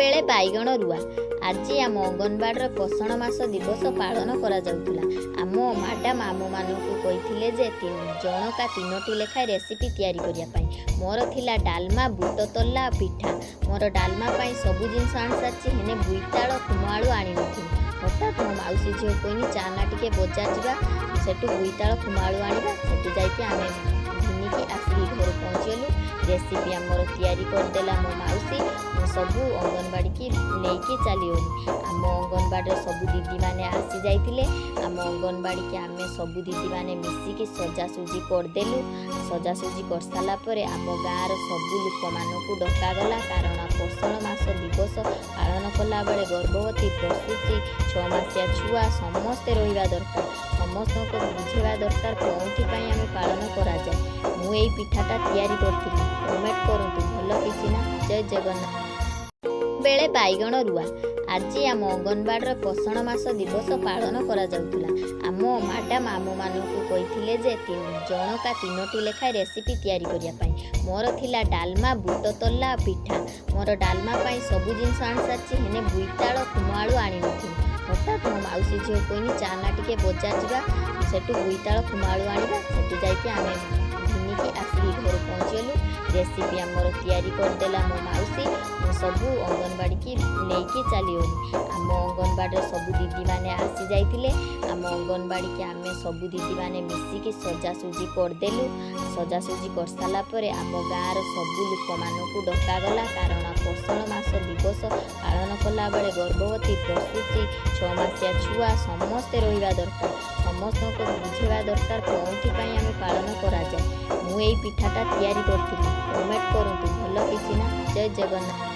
बेले बाइगण रुआ आज आम अंगनवाड़ी पोषण मास दिवस पालन कराଯାउथुला। आम मैडम आम मानकु कहिथिले जे जनका 3टी लेखाएं रेसिपी तैयारी करिया पई। मोर थिला डालमा बुट तल्ला पिठा। मोर डालमा पई सबु जिनस आनी सारछि हेने बुईताल खुमाळु आनी नथिनि। हठात मो माउसी झियो कहनी चाना टिके बजार जिबा सेटु बुईताल खुमाळु आनिबा। सेटु जाइके आमे घिनिकी आसी घर पहुँचलु। रेसिपी आमर तैयारी करदेला मो माउसी। सबू अंगनवाड़ी की लेके चलीगली। आम अंगनवाड़ी सबू दीदी मैंने आसी जाइए। आम अंगनवाड़ी के आम सबू दीदी मैंने मिसिकी सजासुजी करदेलु। सजासुजी कर सारा आम गाँव सबू लोक मानू डकागला कारण पोषण मास दिवस पालन कला बेले गर्भवती प्रसूति 6 मासिया छुआ समस्ते रहा दरकार। समस्त को बुझेवा दरकार कौन आम पालन कराए। मु एई पिठाटा तैयारी करथिली। कमेंट करंतु भल किछि ना। जय जगन्नाथ। बेले बाइगण रुआ आज आम अंगनवाड़ी पोषण मास दिवस पालन कराଯାउथुला। आम मैडम आम मानकु कहिथिले जे जनका 3टी लेखाएं रेसिपी तैयारी करिया पई। मोर थिला डालमा बुट तल्ला पिठा। मोर डालमा पई सबु जिनस आनी सारछि हेने बुईताल खुमाळु आनी नथिनि। हठात मो माउसी झियो कहनी चाना टिके बजार जिबा सेटु बुईताल खुमाळु आनिबा। सेटु जाइके आमे घिनिकी आसी घर पहुँचलु। रेसिपी आमर तैयारी करदेला मो माउसी। सबू अंगनवाड़ी की लेके चलीगली। आम अंगनवाड़ी सबू दीदी मैंने आसी जाइए। आम अंगनवाड़ी के आम सबू दीदी मैंने मिसिकी सजासुजी करदेलु। सजासुजी कर सारा आम गाँव सबू लोक मानू डकागला कारण पोषण मास दिवस पालन कला बेले गर्भवती प्रसूति 6 मासिया छुआ समस्ते रहा दरकार। समस्त को बुझेवा दरकार कौन आम पालन कराए। मु एई पिठाटा तैयारी करथिली। कमेंट करंतु भल किछि ना। जय जगन्नाथ।